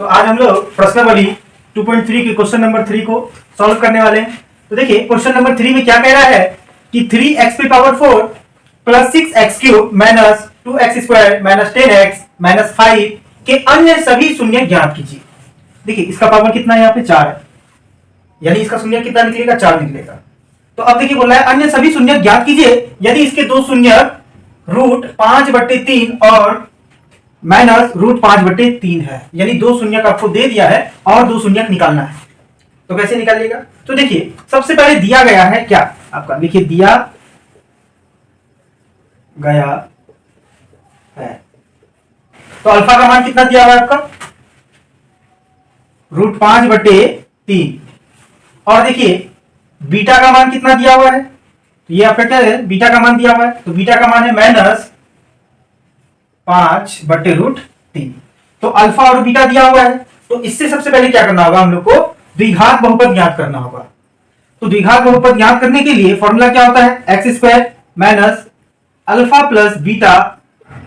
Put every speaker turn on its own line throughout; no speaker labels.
तो आज हम लोग प्रश्नावली 2.3 के क्वेश्चन नंबर 3 को सॉल्व करने वाले हैं। तो देखिए क्वेश्चन नंबर 3 में क्या कह रहा है कि 3x की power 4 plus 6x cube minus 2x square minus 10x minus 5 के अन्य सभी शून्य ज्ञात कीजिए। देखिए इसका पावर कितना है, यहाँ पे 4 है, यानी इसका शून्य कितना निकलेगा, 4 निकलेगा। तो अब देखिए बोल रहा है अन्य सभी शून्य ज्ञात कीजिए यदि इसके दो शून्य रूट 5/3 और माइनस रूट 5/3 है, यानी दो शून्य आपको दे दिया है और दो शून्य निकालना है। तो कैसे निकालिएगा? तो देखिए सबसे पहले दिया गया है क्या आपका, देखिए दिया गया है तो अल्फा का मान कितना दिया हुआ है आपका, रूट 5/3 और देखिए बीटा का मान कितना दिया हुआ है, तो ये आपका क्या है, बीटा का मान दिया हुआ है, तो बीटा का मान है माइनस 5/√3। तो अल्फा और बीटा दिया हुआ है, तो इससे सबसे पहले क्या करना होगा, हम लोग को द्विघात बहुपद ज्ञात करना होगा। तो द्विघात बहुपद ज्ञात करने के लिए फॉर्मूला क्या होता है, x square minus alpha plus beta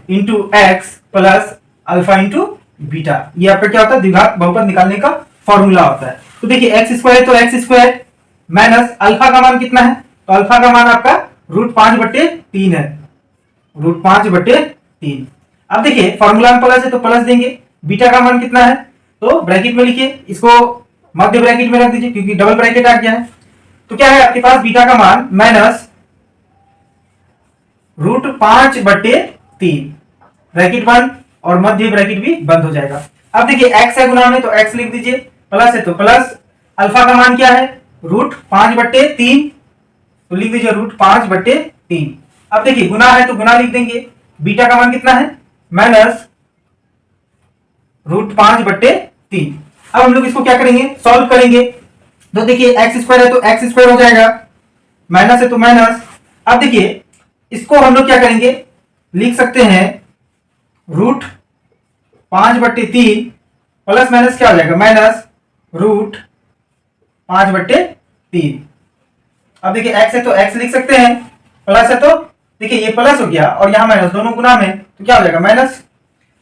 into x plus alpha into beta. ये आपका क्या होता है, द्विघात बहुपद निकालने का फॉर्मूला होता है। तो देखिए एक्स स्क्वायर तो एक्स स्क्वायर माइनस अल्फा का मान कितना है, तो अल्फा का मान आपका रूट 5/3 है, रूट 5/3। अब देखिए फॉर्मूला में प्लस है तो प्लस देंगे, बीटा का मान कितना है तो ब्रैकेट में लिखिए, इसको मध्य ब्रैकेट में रख दीजिए क्योंकि डबल ब्रैकेट आ गया है। तो क्या है आपके पास बीटा का मान माइनस रूट 5/3, ब्रैकेट बंद और मध्य ब्रैकेट भी बंद हो जाएगा। अब देखिए एक्स है गुना में तो एक्स लिख दीजिए, प्लस है तो प्लस, अल्फा का मान क्या है रूट 5/3 तो लिख दीजिए रूट 5/3। अब देखिए गुना है तो गुना लिख देंगे, बीटा का मान कितना है माइनस रूट 5/3। अब हम लोग इसको क्या करेंगे, सॉल्व करेंगे। तो देखिए एक्स स्क्वायर है तो एक्स स्क्वायर हो जाएगा, माइनस है तो माइनस। अब देखिए इसको हम लोग क्या करेंगे, लिख सकते हैं रूट 5/3 प्लस माइनस क्या हो जाएगा माइनस रूट 5/3। अब देखिए एक्स है तो एक्स लिख सकते हैं, प्लस है तो देखिए ये प्लस हो गया और यहां माइनस, दोनों गुना में तो क्या हो जाएगा माइनस।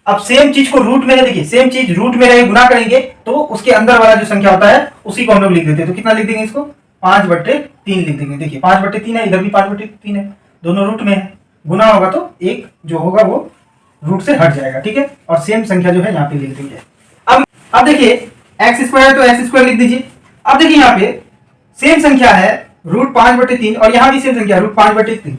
अब सेम चीज को रूट में है, देखिए सेम चीज रूट में रहे गुना करेंगे तो उसके अंदर वाला जो संख्या होता है उसी को हम लोग लिख देते हैं। तो कितना लिख देंगे इसको, 5/3 लिख देंगे। देखिए 5/3 है, इधर भी 5/3 है, दोनों रूट में है, गुना होगा तो एक जो होगा वो रूट से हट जाएगा, ठीक है, और सेम संख्या जो है यहाँ पे लिख देंगे। अब देखिए एक्स स्क्वायर है तो एक्स स्क्वायर लिख दीजिए। अब देखिए यहाँ पे सेम संख्या है रूट 5/3 और यहाँ भी सेम संख्या रूट 5/3,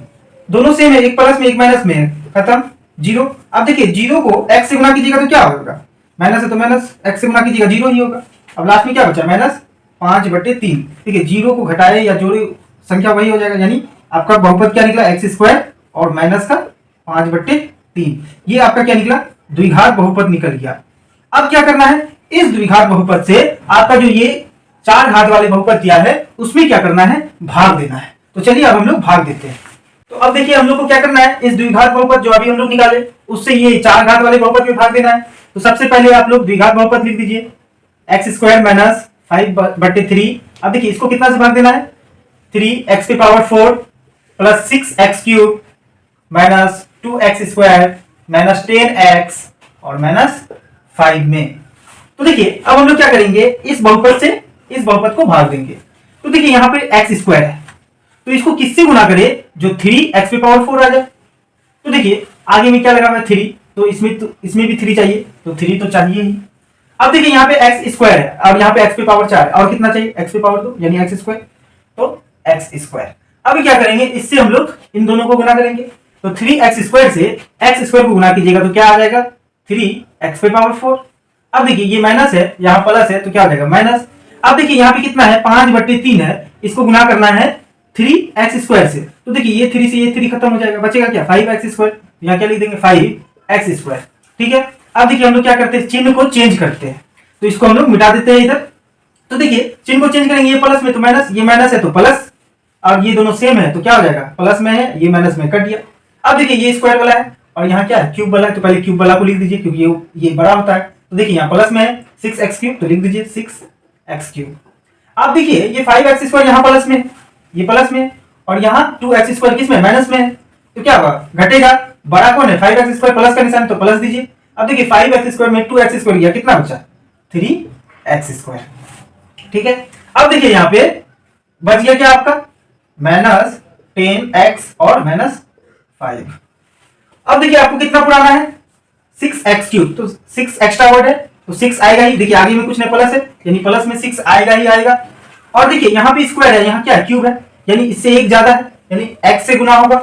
दोनों सेम है, एक प्लस में एक माइनस में है, खत्म, जीरो। अब देखिए जीरो को x से गुना कीजिएगा तो क्या होगा, माइनस है तो माइनस, x से गुना कीजिएगा जीरो ही होगा। अब लास्ट में क्या बचा माइनस 5/3। देखिए जीरो को घटाए या जोड़े संख्या वही हो जाएगा, यानी आपका बहुपद क्या निकला एक्स स्क्वायर और माइनस का 5/3, ये आपका क्या निकला, द्विघात बहुपद निकल गया। अब क्या करना है, इस द्विघात बहुपद से आपका जो ये 4 घात वाले बहुपद दिया है उसमें क्या करना है, भाग देना है। तो चलिए अब हम लोग भाग देते हैं। तो अब देखिए हम लोग को क्या करना है, इस द्विघात बहुपद जो अभी हम लोग निकाले उससे ये 4 घात वाले बहुपद में भाग देना है। तो सबसे पहले आप लोग द्विघात बहुपद लिख दीजिए, एक्स स्क्वायर माइनस 5/3। अब देखिए इसको कितना से भाग देना है, 3x की power 4 plus 6x cube minus 2x square minus 10x और माइनस 5 में। तो देखिए अब हम लोग क्या करेंगे, इस बहुपद से इस बहुपद को भाग देंगे। तो देखिए यहाँ पे एक्स स्क्वायर है तो इसको किससे गुना करे, जो 3x की पावर 4 आ जाए। तो देखिए आगे में क्या लगा हुआ है 3, तो इसमें भी 3 चाहिए, तो 3 तो चाहिए ही। अब देखिए यहाँ पे एक्स स्क्वायर है और यहाँ पे x की पावर 4 है, और कितना चाहिए x की पावर 2 यानी x स्क्वायर, तो x स्क्वायर। अब क्या करेंगे, इससे हम लोग इन दोनों को गुना करेंगे। तो 3x स्क्वायर से x स्क्वायर को गुना कीजिएगा तो क्या आ जाएगा 3x की पावर 4। अब देखिए ये माइनस है, यहाँ प्लस है तो क्या हो जाएगा माइनस। अब देखिए यहाँ पे कितना है 5/3 है, इसको गुना करना है 3x स्क्वायर से, तो देखिए ये 3 से ये 3 खत्म हो जाएगा, बचेगा क्या 5x स्क्वायर, यहाँ क्या लिख देंगे 5x स्क्वायर, ठीक है। अब देखिए हम लोग क्या करते हैं, चिन्ह को चेंज करते हैं, तो इसको हम लोग मिटा देते हैं इधर। तो देखिए चिन्ह को चेंज करेंगे, ये प्लस में तो माइनस, ये माइनस है तो प्लस, और ये दोनों सेम है तो क्या हो जाएगा, प्लस में है ये माइनस में कट गया। अब देखिए ये स्क्वायर वाला है और यहाँ क्या है क्यूब वाला है, तो पहले क्यूब वाला को लिख दीजिए क्योंकि ये बड़ा होता है। तो देखिए यहाँ प्लस में है 6x क्यूब, तो लिख दीजिए 6x क्यूब। अब देखिए ये 5x स्क्वायर यहाँ प्लस में है, ये प्लस में है, और यहाँ 2x स्क्वायर किस में माइनस में है, तो क्या होगा घटेगा, बड़ा कौन है 5x स्क्वायर, प्लस का निशान तो प्लस दीजिए। अब देखिए 5x स्क्वायर में 2x स्क्वायर गया, कितना बचा 3x²। ठीक है, अब देखिए यहाँ पे बच गया क्या आपका, -10x और -5। अब देखिए आपको कितना पुराना है, 6x³, तो 6 एक्स्ट्रा वर्ड है तो 6 आएगा ही। देखिए आगे में कुछ नहीं प्लस है, यानी प्लस में 6 आएगा ही आएगा। और देखिए यहाँ पे स्क्वायर है, यहाँ क्या है, क्यूब है, यानी इससे एक ज्यादा है, यानी x से गुना होगा।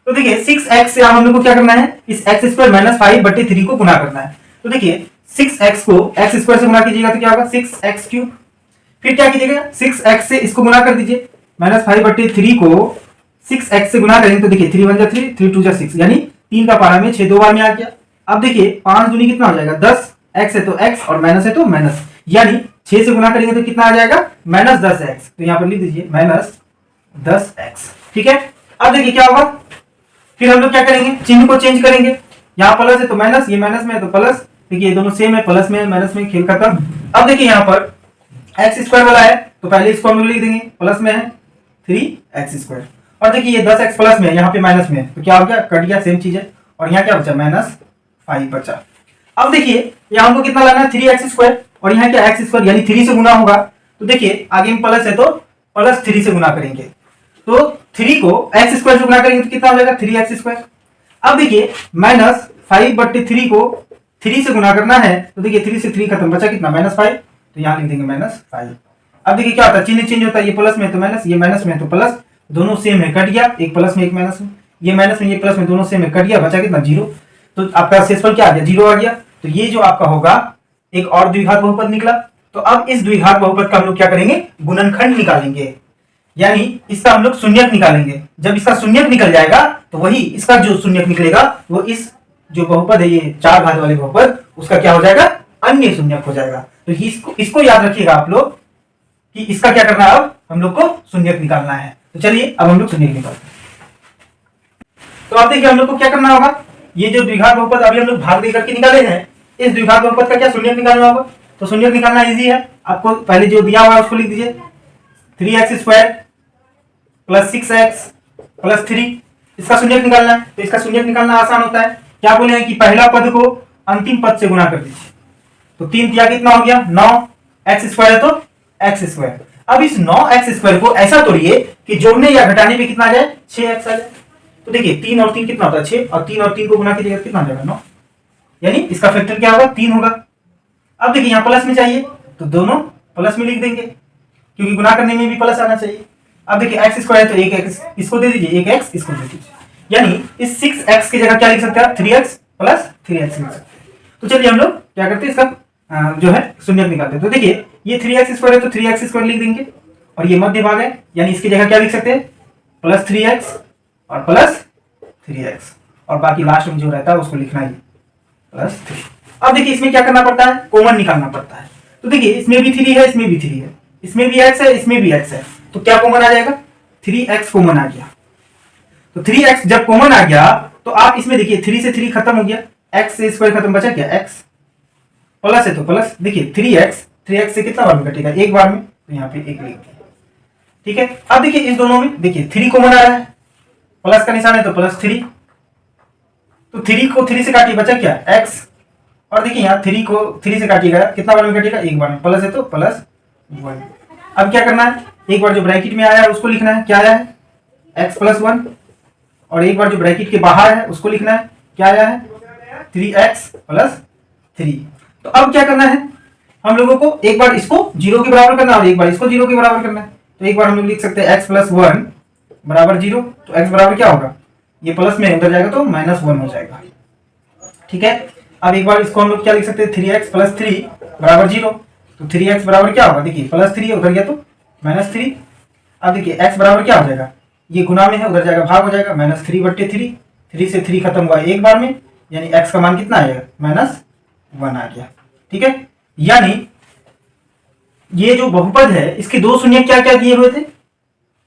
तो देखिए 6x से हम लोग को क्या करना है, इस x² -5/3 को गुना करना है। तो देखिए 6x को x² से गुना कीजिएगा तो क्या होगा, 6x³। फिर क्या कीजिएगा, 6x से इसको गुना कर दीजिए, -5/3 को 6x से गुना करेंगे तो देखिए 3 1 3, 3 2 6, यानी 3 का पारा में 6 दो बार में आ गया। अब देखिए 5 दूनी कितना हो जाएगा, 10, x है तो x और माइनस है तो माइनस, यानी 6 से गुना करेंगे तो कितना आ जाएगा, -10x। तो यहाँ पर लिख दीजिए -10x। ठीक है, अब देखिए क्या होगा, फिर हम लोग क्या करेंगे, चिन्ह को चेंज करेंगे, यहाँ प्लस है तो माइनस, ये माइनस में है तो प्लस, देखिए ये दोनों सेम है, प्लस में माइनस में, खेल खत्म। अब देखिए यहाँ पर x² वाला है तो पहले इसको हम लोग लिख देंगे, प्लस में है 3x², और देखिए ये 10x प्लस में है, यहाँ पे माइनस में है तो क्या हो गया, कट गया, सेम चीज है। और यहाँ क्या बचा, -5 बचा। अब देखिए यहाँ हमको कितना लाना है, 3x² और यहाँ क्या x², यानी 3 से गुना होगा। तो देखिए आगे में प्लस है तो +3 से गुना करेंगे, तो 3 को x² से गुना करेंगे तो कितना हो जाएगा, 3x²। अब देखिए -5/3 को 3 से गुना करना है तो देखिए 3 से 3 खत्म, बचा कितना, -5, तो यहाँ लिख देंगे -5। अब देखिए क्या होता है, चिन्ह चेंज होता है, ये प्लस में तो माइनस, ये माइनस में तो प्लस, दोनों सेम है, कट गया, एक प्लस में एक माइनस में, ये माइनस में ये प्लस में, दोनों सेम है, कट गया, बचा कितना, 0। तो आपका शेषफल क्या आ गया, 0 आ गया। तो ये जो आपका होगा एक और द्विघात बहुपद निकला। तो अब इस द्विघात बहुपद का हम लोग क्या करेंगे, गुणनखंड निकालेंगे, यानी इसका हम लोग शून्यक निकालेंगे। जब इसका शून्यक निकल जाएगा तो वही इसका जो शून्यक निकलेगा वो इस जो बहुपद है, ये 4 घात वाले बहुपद, उसका क्या हो जाएगा, अन्य शून्यक हो जाएगा। तो इसको याद रखिएगा आप लोग कि इसका क्या करना है, अब हम लोग को शून्यक निकालना है। तो चलिए अब हम लोग शून्यक निकालते हैं। तो आप देखिए हम लोग को क्या करना होगा, ये जो द्विघात बहुपद अभी हम लोग भाग दे करके निकाले हैं, इस द्विघात बहुपद का क्या शून्यक निकालना होगा। तो शून्यक निकालना इजी है, आपको पहले जो दिया हुआ है उसको लिख दीजिए, 3x² + 6x + 3, इसका शून्यक निकालना है। तो इसका शून्यक निकालना आसान होता है, क्या बोले हैं कि पहला पद को अंतिम पद से गुणा कर दीजिए। तो 3 तिया कितना हो गया, 9x² है तो x²। अब इस 9x² को ऐसा तोड़िए कि जोड़ने या घटाने पे कितना आ जाए, 6x आ जाए। तो देखिए 3 और 3 कितना होता है, 6, और 3 और 3 को गुना कीजिएगा कितना हो जाएगा, 9, यानी इसका फैक्टर क्या होगा, 3 होगा। अब देखिए यहाँ प्लस में चाहिए तो दोनों प्लस में लिख देंगे, क्योंकि गुना करने में भी प्लस आना चाहिए। अब देखिए x² है तो 1x इसको दे दीजिए, 1x इसको दे दीजिए, यानी इस 6x की जगह क्या लिख सकते हैं, 3x + 3x लिख सकते हैं। तो चलिए हम लोग क्या करते हैं, इसका जो है शून्यक निकालते हैं। तो देखिए ये 3x² है तो 3x² लिख देंगे, और ये मध्य भाग है, यानी इसकी जगह क्या लिख सकते हैं, +3x और +3x, और बाकी लास्ट में जो रहता है उसको लिखना ही +3। अब देखिए इसमें क्या करना पड़ता है, कॉमन निकालना पड़ता है। तो देखिए इसमें भी 3 है, इसमें भी 3 है, इसमें भी x है, इसमें भी x है, तो क्या कॉमन आ जाएगा, 3x कॉमन आ गया। तो 3x जब कॉमन आ गया तो आप इसमें देखिए 3 से 3 खत्म हो गया, x से स्क्वायर खत्म, बचा क्या, x, प्लस है तो प्लस, देखिए 3x से कितना बार में कटेगा, एक बार में, तो यहाँ पे 1 लिख दिया। ठीक है, अब देखिए इस दोनों में देखिए 3 कॉमन आ रहा है, प्लस का निशान है तो +3, तो 3 को 3 से काटिए, बचा क्या, x, और देखिए यहाँ 3 को 3 से काटिएगा, कितना बार में कटेगा, एक बार में, प्लस है तो +1। अब क्या करना है, एक बार जो ब्रैकेट में आया है उसको लिखना है, क्या आया है, x + 1, और एक बार जो ब्रैकेट के बाहर है उसको लिखना है, क्या आया है, 3x + 3। तो अब क्या करना है, हम लोगों को एक बार इसको 0 के बराबर करना है और एक बार इसको 0 के बराबर करना है। तो एक बार हम लोग लिख सकते हैं x + 1 = 0, तो x बराबर क्या होगा, ये प्लस में उधर जाएगा तो -1 हो जाएगा। ठीक है, अब एक बार इसको हम लोग क्या लिख सकते हैं, 3x + 3 = 0, तो 3x बराबर क्या होगा, देखिए +3 है, उधर गया तो -3। अब देखिए x बराबर क्या हो जाएगा, ये गुना में है, उधर जाएगा भाग हो जाएगा, -3/3, 3 से 3 खत्म हुआ एक बार में, यानी x का मान कितना आएगा, -1 आ गया। ठीक है, यानी ये जो बहुपद है इसके दो शून्य क्या क्या दिए हुए थे,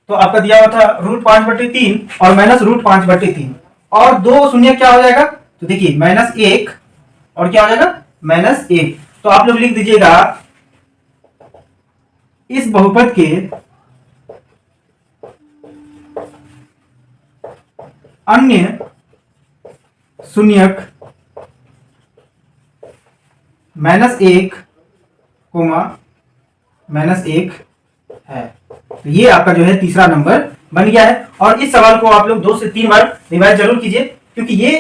तो आपका दिया हुआ था √5/3 और -√5/3, और दो शून्य क्या हो जाएगा, तो देखिए -1 और क्या हो जाएगा, -1। तो आप लोग लिख दीजिएगा इस बहुपद के अन्य शून्यक -1 कोमा -1 है। तो ये आपका जो है तीसरा नंबर बन गया है। और इस सवाल को आप लोग 2 से 3 बार रिवाइज जरूर कीजिए, क्योंकि ये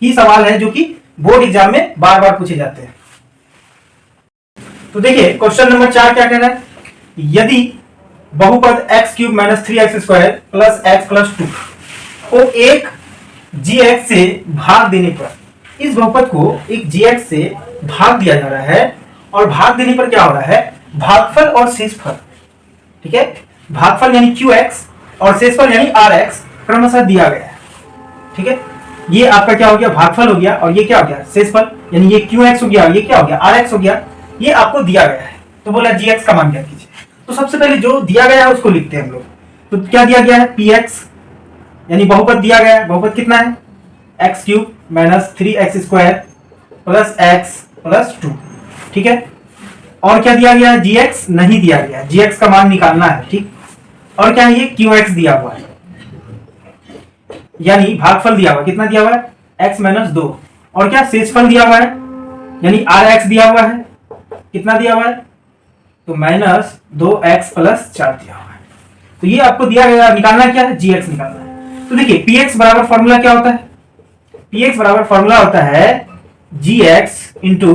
ही सवाल है जो कि बोर्ड एग्जाम में बार बार पूछे जाते हैं। तो देखिए क्वेश्चन नंबर 4 क्या कह रहा है, यदि बहुपद x³ - 3x² plus x plus 2 को एक gx से भाग देने पर, इस बहुपद को एक gx से भाग दिया जा रहा है, और भाग देने पर क्या हो रहा है, भागफल और शेषफल, ठीक है, भागफल यानी qx और शेषफल यानी rx क्रमशः दिया गया है, ठीक है। ये आपका क्या हो गया, भागफल हो गया, और ये क्या हो गया, शेषफल, यानी ये qx हो गया, ये क्या हो गया, rx हो गया, ये आपको दिया गया है। तो बोला gx का मान ज्ञात कीजिए। तो सबसे पहले जो दिया गया है उसको लिखते हैं हम लोग। तो क्या दिया गया है, px, यानी बहुपद दिया गया है। बहुपद कितना है, x³ - 3x² plus x plus 2, ठीक है। और क्या दिया गया है, gx नहीं दिया गया, gx का मान निकालना है, ठीक। और क्या है, ये qx दिया हुआ है, यानी भागफल दिया हुआ, कितना दिया हुआ है, x - 2। और क्या, शेषफल दिया हुआ है, यानी rx दिया हुआ है, कितना दिया हुआ है, तो -2x प्लस 4 दिया हुआ है। तो ये आपको दिया गया, निकालना क्या है, gx निकालना है। तो देखिए px बराबर फॉर्मूला क्या होता है, px बराबर फॉर्मूला होता है gx इंटू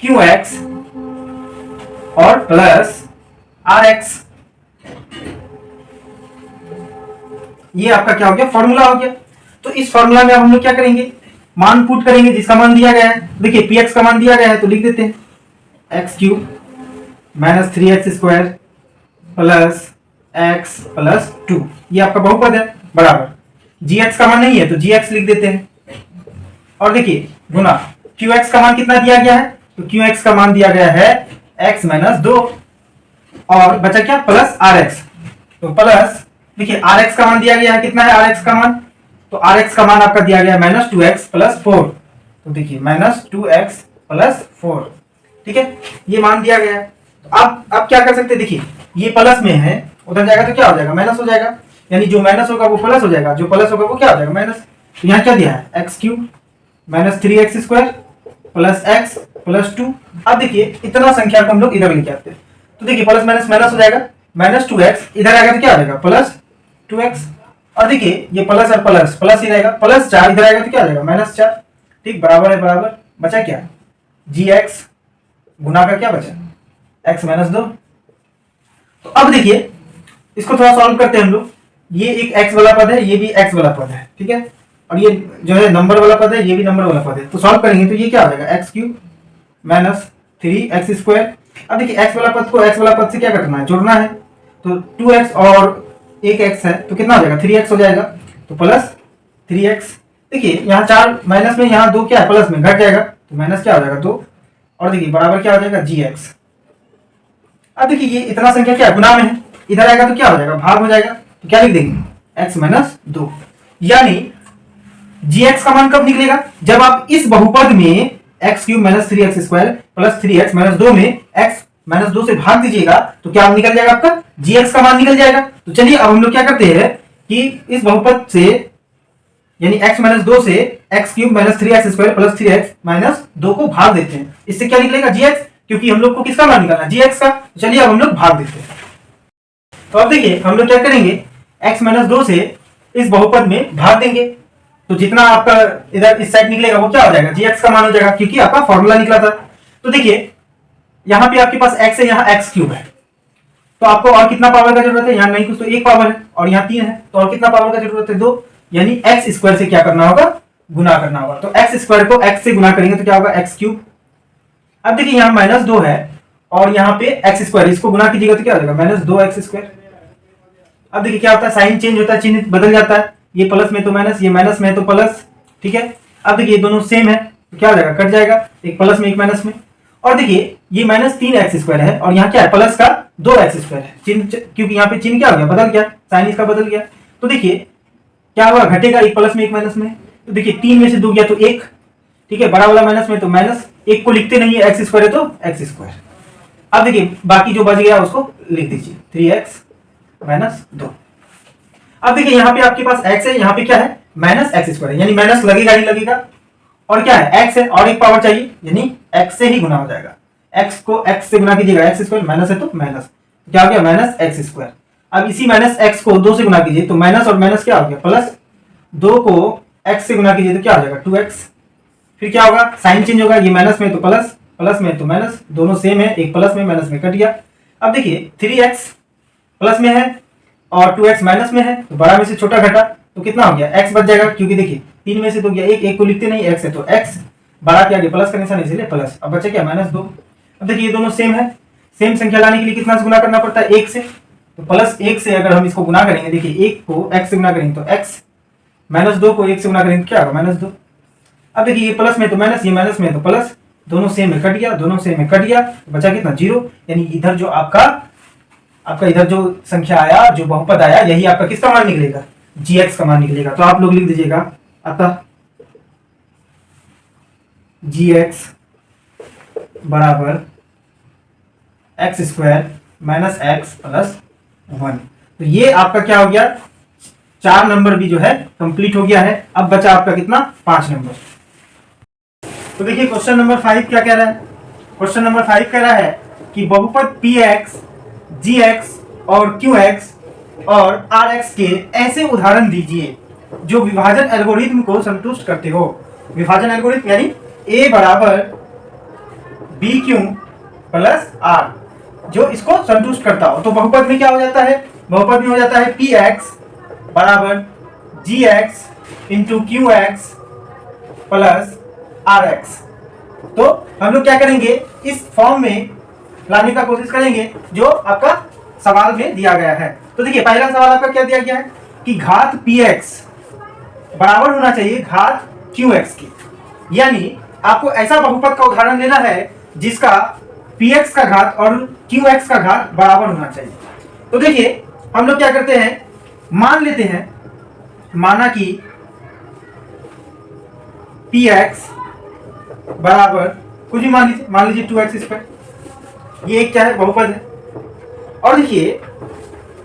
qx और प्लस rx। ये आपका क्या हो गया, फॉर्मूला हो गया। तो इस फॉर्मूला में अब हम लोग क्या करेंगे, मान पुट करेंगे जिसका मान दिया गया है। देखिए px का मान दिया गया है, तो लिख देते हैं x³ - 3x² plus x plus 2, ये आपका बहुपद है, बराबर gx का मान नहीं है तो gx लिख देते हैं। और देखिए गुना qx का मान कितना दिया गया है, तो qx का मान दिया गया है x - 2, और बचा क्या, प्लस rx। तो प्लस देखिए rx का मान दिया गया है, कितना है rx का मान, तो rx का मान आपका दिया गया है -2x प्लस 4। तो देखिए -2x प्लस 4, ठीक है, ये मान दिया गया है। तो आप क्या कर सकते हैं, देखिए ये प्लस में है, उधर जाएगा तो क्या हो जाएगा, माइनस हो जाएगा, यानी जो माइनस होगा वो प्लस हो जाएगा, जो प्लस होगा वो क्या हो जाएगा, माइनस। तो यहाँ क्या दिया है, x³ - 3x² plus x plus 2। अब देखिए इतना संख्या को हम लोग इधर लेके आते हैं, तो देखिए प्लस माइनस माइनस हो जाएगा, -2x इधर आएगा तो क्या हो जाएगा, प्लस 2x। और देखिए ये प्लस और प्लस प्लस ही रहेगा, प्लस 4 इधर आएगा तो क्या हो जाएगा, -4, ठीक, बराबर है बराबर। बचा क्या, gx गुना का क्या बचा, x - 2। तो अब देखिए इसको थोड़ा सॉल्व करते हैं हम लोग। ये एक x वाला पद है, ये भी x वाला पद है, ठीक है, और ये जो है नंबर वाला पद है, ये भी नंबर वाला पद है। तो सॉल्व करेंगे तो ये क्या हो जाएगा, x³ - 3x²। अब देखिए x वाला पद को x वाला पद से क्या करना है, जोड़ना है। तो 2x और एक x है तो कितना हो जाएगा, 3x हो जाएगा, तो प्लस 3x। देखिए यहाँ 4 माइनस में, यहाँ 2 क्या है, प्लस में घट जाएगा, तो माइनस क्या हो जाएगा 2, और देखिए बराबर क्या हो जाएगा, gx। अब देखिए ये इतना संख्या क्या है, गुना में है, इधर आएगा तो क्या हो जाएगा, भाग हो जाएगा, तो क्या लिख देंगे, x - 2। यानी gx का मान कब निकलेगा, जब आप इस बहुपद में x³ - 3x² प्लस 3x - 2 में x - 2 से भाग दीजिएगा तो क्या निकल जाएगा, आपका gx का मान निकल जाएगा। तो चलिए अब हम लोग क्या करते हैं कि इस बहुपद से, यानी x - 2 से x³ - 3x² प्लस 3x - 2 को भाग देते हैं, इससे क्या निकलेगा, gx, क्योंकि हम लोग को किसका मान निकालना, gx का। चलिए अब हम लोग भाग देते हैं। तो अब देखिए हम लोग क्या करेंगे, x - 2 से इस बहुपद में भाग देंगे, तो जितना आपका इधर इस साइड निकलेगा वो क्या हो जाएगा, gx का मान हो जाएगा, क्योंकि आपका फॉर्मूला निकला था। तो देखिए यहाँ पे आपके पास x है, यहाँ x³ है, तो आपको और कितना पावर का जरूरत है, यहाँ नहीं कुछ तो 1 पावर है, और यहाँ 3 है तो और कितना पावर का जरूरत है, 2, यानी x² से क्या करना होगा, गुना करना होगा। तो x² को x से गुना करेंगे तो क्या होगा, x³। अब देखिए यहाँ -2 है और यहाँ पे x², इसको गुना कीजिएगा तो क्या हो जाएगा, -2x²। अब देखिए क्या होता है, साइन चेंज होता है, चिन्ह बदल जाता है, ये प्लस में तो माइनस, ये माइनस में तो प्लस, ठीक है। अब देखिए दोनों सेम है तो क्या हो जाएगा, कट जाएगा, एक प्लस में एक माइनस में। और देखिए ये -3x² है और यहाँ क्या है, प्लस का 2x² है, चिन्ह, क्योंकि यहाँ पे चिन्ह क्या हो गया, बदल गया, साइन इसका बदल गया। तो देखिए क्या हुआ, घटेगा, एक प्लस में एक माइनस में। तो देखिए 3 में से 2 गया तो 1, ठीक है, बड़ा वाला माइनस में तो माइनस, 1 को लिखते नहीं है, x² है तो x²। अब देखिए बाकी जो बच गया उसको लिख दीजिए, 3x - 2। अब देखिए यहाँ पे आपके पास x है, यहाँ पे क्या है, -x² है, यानी माइनस लगेगा ही लगेगा, और क्या है x है और एक पावर चाहिए, यानी x से ही गुना हो जाएगा। x को x से गुना कीजिएगा, x स्क्वायर माइनस है तो माइनस, क्या हो गया माइनस एक्स स्क्वायर। अब इसी माइनस x को 2 से गुना कीजिए तो माइनस और माइनस क्या हो गया प्लस, 2 को x से गुना कीजिए तो क्या हो जाएगा 2x। फिर क्या होगा साइन चेंज होगा, ये माइनस में तो प्लस, प्लस में तो माइनस, दोनों सेम है, एक प्लस में माइनस में कट गया। अब देखिए 3x प्लस में है और 2x माइनस में है, तो बड़ा में से छोटा घटा तो कितना हो गया x बच जाएगा, क्योंकि देखिए 3 में से तो गया एक, एक को लिखते नहीं x है तो x, बड़ा क्या गया प्लस का निशान इसलिए प्लस। अब बचा क्या -2। अब देखिए ये दोनों सेम है, सेम संख्या लाने के लिए कितना से गुना करना पड़ता है 1 से, तो प्लस 1 से अगर हम इसको गुना करेंगे, देखिए 1 को x से गुना करेंगे तो x, -2 को 1 से गुना करेंगे तो क्या होगा -2। अब देखिए ये प्लस में तो माइनस, ये माइनस में तो प्लस, दोनों सेम में कट गया, दोनों सेम में कट गया, बचा कितना 0। यानी इधर जो आपका इधर जो संख्या आया, जो बहुपद आया, यही आपका किसका मान निकलेगा gx का मान निकलेगा। तो आप लोग लिख दीजिएगा अतः gx बराबर x square minus x plus 1। तो ये आपका क्या हो गया, 4 नंबर भी जो है कंप्लीट हो गया है। अब बचा आपका कितना 5 नंबर। तो देखिए क्वेश्चन नंबर 5 क्या कह रहा है, क्वेश्चन नंबर 5 कह रहा है कि बहुपद px, gx और qx और rx के ऐसे उदाहरण दीजिए जो विभाजन एल्गोरिथम को संतुष्ट करते हो। विभाजन एल्गोरिथम यानी a बराबर bq प्लस r, जो इसको संतुष्ट करता हो। तो बहुपद में क्या हो जाता है, बहुपद में हो जाता है px बराबर gx into qx plus rx। तो हम लोग क्या करेंगे, इस फॉर्म में लाने का कोशिश करेंगे जो आपका सवाल में दिया गया है। तो देखिए पहला सवाल आपका क्या दिया गया है कि घात px बराबर होना चाहिए घात qx की, यानी आपको ऐसा बहुपद का उदाहरण लेना है जिसका px का घात और qx का घात बराबर होना चाहिए। तो देखिए हम लोग क्या करते हैं, मान लेते हैं, माना कि px बराबर कुछ भी मान लीजिए 2x स्क्वायर, ये एक क्या है बहुपद है। और देखिए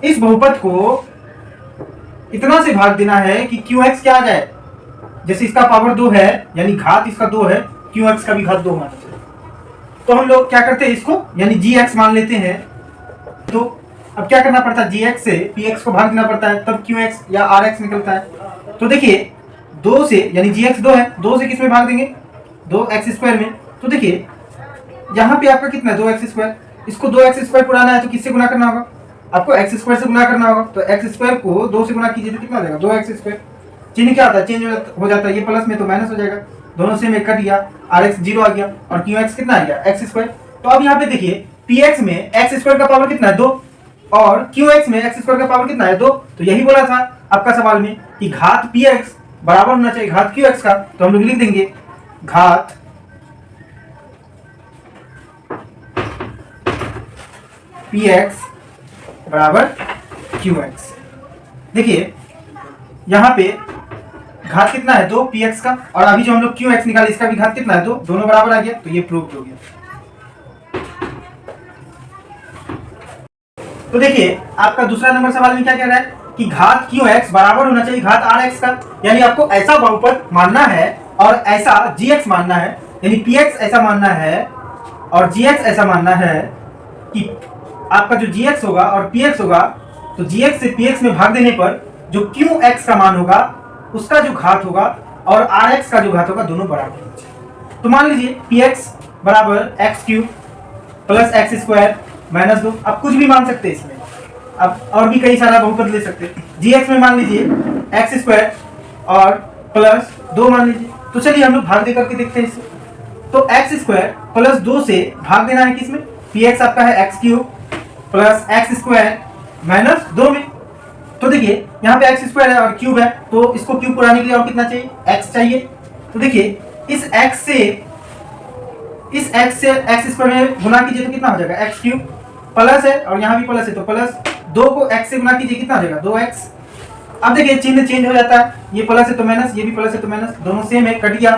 इस बहुपद को इतना से भाग देना है कि qx क्या आ जाए, जैसे इसका पावर 2 है यानी घात इसका 2 है, qx का भी घात 2 होना चाहिए। तो हम लोग क्या करते हैं इसको यानी gx मान लेते हैं। तो अब क्या करना पड़ता है, gx से px को भाग देना पड़ता है, तब qx या rx निकलता है। तो देखिए 2 से यानी gx 2 है, 2 से किस में भाग देंगे 2x स्क्वायर में। तो देखिए यहाँ पे आपका कितना है 2x स्क्वायर, इसको 2x स्क्वायर पुराना है तो किससे गुना करना होगा, आपको x स्क्वायर से गुना करना होगा। तो x स्क्वायर को 2 से गुना कीजिए तो कितना हो जाएगा 2x स्क्वायर। चिन्ह क्या आता है, चेंज हो जाता है, ये प्लस में तो माइनस हो जाएगा, दोनों से में कट गया, rx 0 आ गया और qx कितना आ गया x स्क्वायर। तो अब यहाँ पे देखिए px में x स्क्वायर का पावर कितना है 2 और qx में x स्क्वायर का पावर कितना है 2। तो यही बोला था आपका सवाल में कि घात px बराबर होना चाहिए घात qx का। तो हम लोग लिख देंगे घात px बराबर qx। देखिए यहाँ पे घात कितना है 2 px का, और अभी जो हम लोग qx निकाले इसका भी घात कितना है 2, दोनों बराबर आ गया, तो ये प्रूव हो गया। तो देखिए आपका दूसरा नंबर सवाल में क्या कह रहा है कि घात qx बराबर होना चाहिए घात rx का, यानी आपको ऐसा बहुपद मानना है और ऐसा gx मानना है, यानी px ऐसा मानना है और gx ऐसा मानना है कि आपका जो gx होगा और px होगा, तो gx से px में भाग देने पर जो qx का मान होगा उसका जो घात होगा और rx का जो घात होगा दोनों बराबर होंगे। तो मान लीजिए px बराबर x cube plus x square minus 2, आप कुछ भी मान सकते हैं इसमें, आप और भी कई सारा बहुपद ले सकते हैं। gx में मान लीजिए एक्स स्क्वायर और प्लस 2 मान लीजिए। तो चलिए हम लोग भाग दे करके देखते हैं इसे। तो एक्स स्क्वायर प्लस 2 से भाग देना है किसमें, px आपका है x cube plus x square minus 2 में। तो देखिए यहाँ पे एक्स स्क्वायर है और क्यूब है, तो इसको क्यूब पुराने के लिए और कितना चाहिए एक्स चाहिए। तो देखिए इस एक्स से एक्स स्क्वायर में गुना कीजिए तो कितना हो जाएगा एक्स क्यूब, प्लस है और यहाँ भी प्लस है तो प्लस 2 को एक्स से गुना कीजिए कितना हो जाएगा 2x। अब देखिए चिन्ह चेंज हो जाता है, ये प्लस है तो माइनस, ये भी प्लस है तो माइनस, दोनों सेम है कट गया।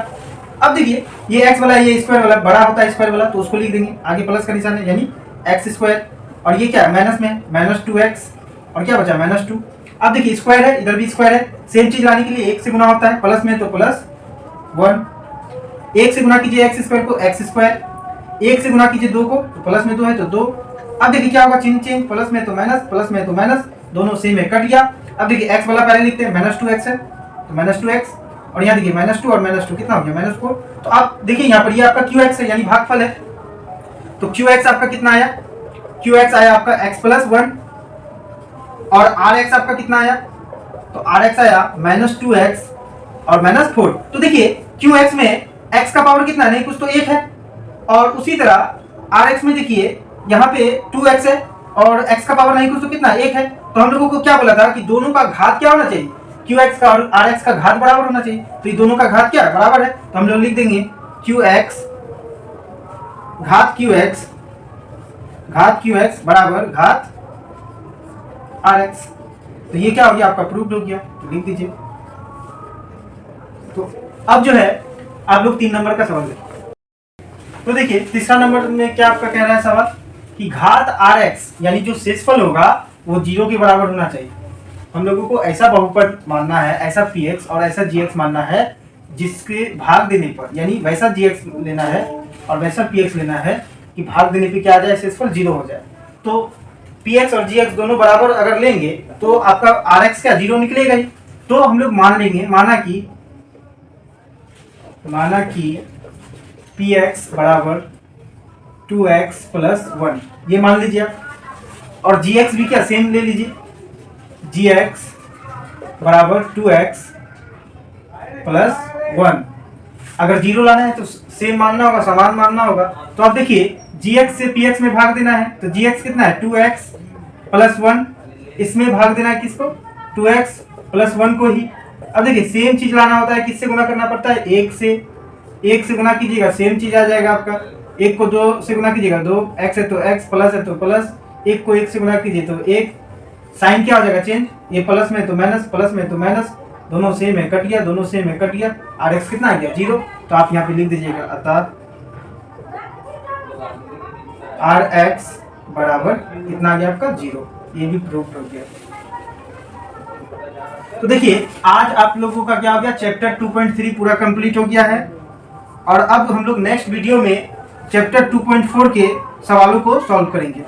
अब देखिए ये एक्स वाला ये स्क्वायर वाला बड़ा होता है स्क्वायर वाला, तो उसको लिख देंगे, आगे प्लस का निशान है यानी एक्स स्क्वायर, और ये क्या है माइनस में माइनस 2x और क्या बचा माइनस 2। अब देखिए स्क्वायर है इधर भी स्क्वायर है, सेम चीज लाने के लिए 1 से गुना होता है, प्लस में तो प्लस 1 1 से गुना कीजिए एक्स स्क्वायर को, एक्स स्क्वायर, 1 से गुना कीजिए 2 को, तो प्लस में 2 है तो 2। अब देखिए क्या होगा, चिन्ह चेंज, प्लस में तो माइनस, प्लस में तो माइनस, दोनों सेम है, कट गया। अब देखिए एक्स वाला पहले लिखते हैं, -2x है तो -2x, और यहाँ देखिए -2 और -2 कितना हो गया, -4। तो आप देखिए यहाँ पर ये आपका QX है यानी भागफल है, तो QX आपका कितना आया, QX आया आपका x+1, और RX आपका कितना आया, तो RX आया -2x और -4। तो देखिए QX में x का पावर कितना है, नहीं कुछ तो 1 है, और उसी तरह RX में देखिए यहाँ पे 2x है और x का पावर नहीं कुछ तो कितना 1 है। तो हम लोगों को क्या बोला था कि दोनों का घात क्या होना चाहिए, QX का और RX का घात बराबर होना चाहिए, तो ये दोनों का घात क्या है, बराबर है, तो हम लोग लिख देंगे QX घात QX बराबर घात RX। तो ये क्या हो गया, आपका प्रूफ हो गया, तो लिख दीजिए। तो अब जो है आप लोग 3 नंबर का सवाल देखिए। तो देखिए तीसरा नंबर में क्या आपका कह रहा है सवाल कि घात RX यानी जो शेषफल होगा वो 0 के बराबर होना चाहिए। हम लोगों को ऐसा बहुपद मानना है, ऐसा PX और ऐसा GX मानना है जिसके भाग देने पर, यानी वैसा GX लेना है और वैसा PX लेना है कि भाग देने पे क्या आ जाए, शेषफल 0 हो जाए। तो PX और GX दोनों बराबर अगर लेंगे तो आपका RX क्या 0 निकलेगा ही। तो हम लोग मान लेंगे, माना कि PX बराबर 2x + 1, ये मान लीजिए आप, और GX भी क्या सेम ले लीजिए, GX बराबर 2x + 1। अगर 0 लाना है तो सेम मानना होगा, समान मानना होगा। तो आप देखिए GX से PX में भाग देना है, तो GX कितना है 2x + 1, इसमें भाग देना है किसको, 2x + 1 को ही। अब देखिए सेम चीज लाना होता है, किससे गुना करना पड़ता है, 1 से गुना कीजिएगा सेम चीज आ जाएगा आपका, 1 को 2 से गुना कीजिएगा 2, x है तो x, प्लस है तो प्लस, 1 को 1 से गुना कीजिए तो 1, साइन क्या हो जाएगा चेंज, ये प्लस में तो माइनस, प्लस में तो माइनस, दोनों सेम है कट गया, दोनों सेम है कट गया, RX कितना आ गया 0। तो आप यहाँ पे लिख दीजिएगा अर्थात RX बराबर कितना आ गया आपका 0। ये भी प्रूफ हो गया। तो देखिए आज आप लोगों का क्या हो गया, चैप्टर 2.3 पूरा कंप्लीट हो गया है, और अब हम लोग नेक्स्ट वीडियो में चैप्टर 2.4 के सवालों को सॉल्व करेंगे।